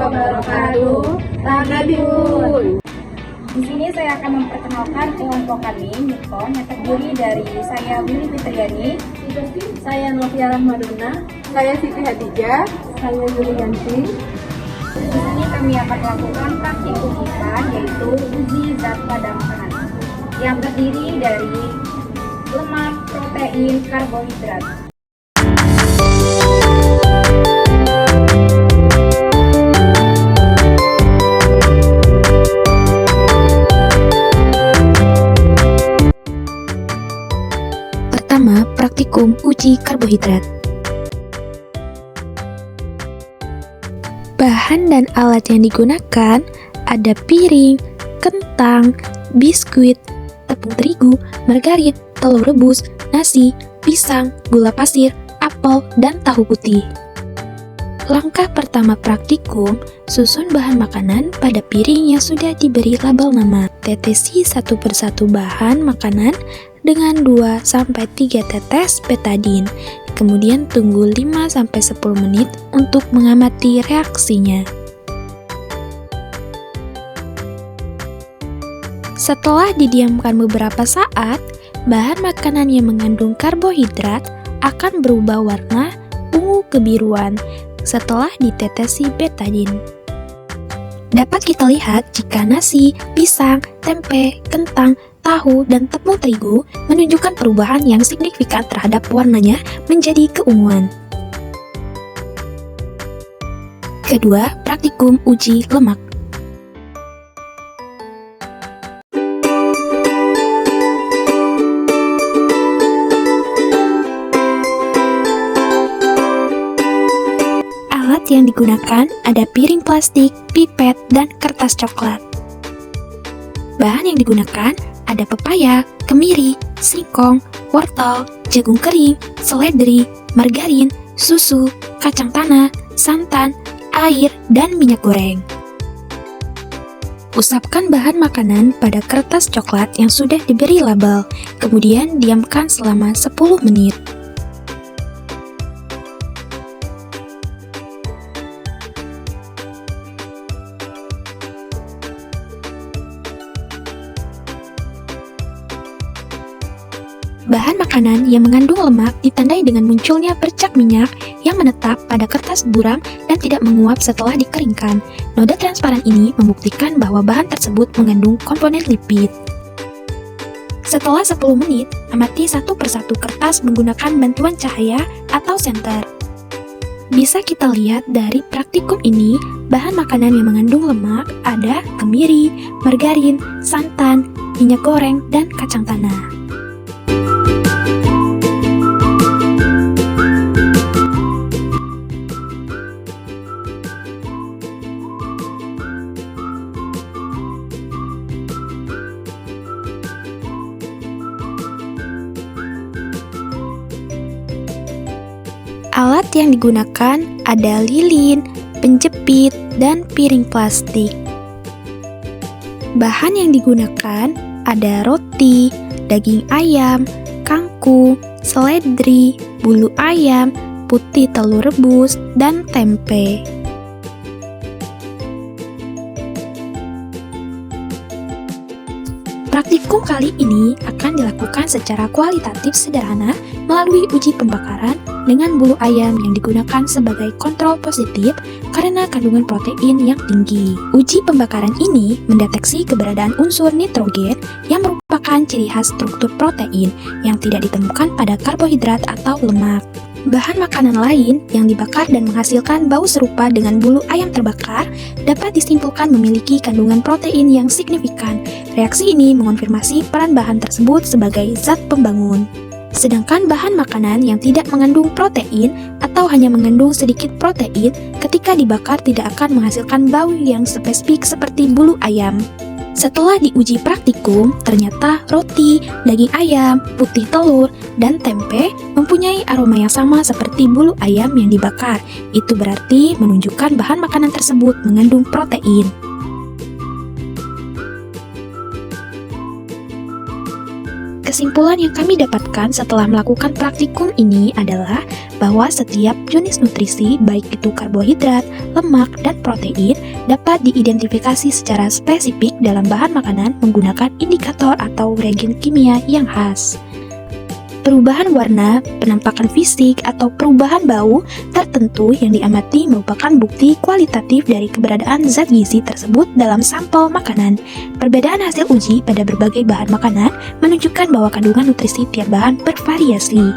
wabarakatuh. Tagadul. Di sini saya akan memperkenalkan kelompok kami, Nikon, yang terdiri dari saya Willy Fitriani, Saya Novia Rahmadona. Saya Siti Hadijah. Saya Yulianti. Di sini kami akan melakukan praktikum IPA, yaitu uji zat pada makanan, yang terdiri dari lemak, protein, karbohidrat. Pertama, praktikum uji karbohidrat. Bahan dan alat yang digunakan ada piring, kentang, biskuit, tepung terigu, margarin, telur rebus, nasi, pisang, gula pasir, apel, dan tahu putih. Langkah pertama praktikum, susun bahan makanan pada piring yang sudah diberi label nama. Tetesi satu persatu bahan makanan dengan 2-3 tetes betadin. Kemudian tunggu 5-10 menit untuk mengamati reaksinya. Setelah didiamkan beberapa saat, bahan makanan yang mengandung karbohidrat akan berubah warna ungu kebiruan setelah ditetesi betadin. Dapat kita lihat jika nasi, pisang, tempe, kentang, tahu, dan tepung terigu menunjukkan perubahan yang signifikan terhadap warnanya menjadi keunguan. Kedua, praktikum uji lemak. Alat yang digunakan ada piring plastik, pipet, dan kertas coklat. Bahan yang digunakan ada pepaya, kemiri, singkong, wortel, jagung kering, seledri, margarin, susu, kacang tanah, santan, air, dan minyak goreng. Usapkan bahan makanan pada kertas coklat yang sudah diberi label, kemudian diamkan selama 10 menit. Bahan makanan yang mengandung lemak ditandai dengan munculnya bercak minyak yang menetap pada kertas buram dan tidak menguap setelah dikeringkan. Noda transparan ini membuktikan bahwa bahan tersebut mengandung komponen lipid. Setelah 10 menit, amati satu persatu kertas menggunakan bantuan cahaya atau senter. Bisa kita lihat dari praktikum ini, bahan makanan yang mengandung lemak ada kemiri, margarin, santan, minyak goreng, dan kacang tanah. Alat yang digunakan ada lilin, penjepit, dan piring plastik. Bahan yang digunakan ada roti, daging ayam, kangkung, seledri, bulu ayam, putih telur rebus, dan tempe. Praktikum kali ini akan dilakukan secara kualitatif sederhana melalui uji pembakaran dengan bulu ayam yang digunakan sebagai kontrol positif karena kandungan protein yang tinggi. Uji pembakaran ini mendeteksi keberadaan unsur nitrogen yang merupakan ciri khas struktur protein yang tidak ditemukan pada karbohidrat atau lemak. Bahan makanan lain yang dibakar dan menghasilkan bau serupa dengan bulu ayam terbakar dapat disimpulkan memiliki kandungan protein yang signifikan. Reaksi ini mengonfirmasi peran bahan tersebut sebagai zat pembangun. Sedangkan bahan makanan yang tidak mengandung protein atau hanya mengandung sedikit protein ketika dibakar tidak akan menghasilkan bau yang spesifik seperti bulu ayam. Setelah diuji praktikum, ternyata roti, daging ayam, putih telur, dan tempe mempunyai aroma yang sama seperti bulu ayam yang dibakar. Itu berarti menunjukkan bahan makanan tersebut mengandung protein. Kesimpulan yang kami dapatkan setelah melakukan praktikum ini adalah bahwa setiap jenis nutrisi, baik itu karbohidrat, lemak, dan protein, dapat diidentifikasi secara spesifik dalam bahan makanan menggunakan indikator atau reagen kimia yang khas. Perubahan warna, penampakan fisik, atau perubahan bau tertentu yang diamati merupakan bukti kualitatif dari keberadaan zat gizi tersebut dalam sampel makanan. Perbedaan hasil uji pada berbagai bahan makanan menunjukkan bahwa kandungan nutrisi tiap bahan bervariasi.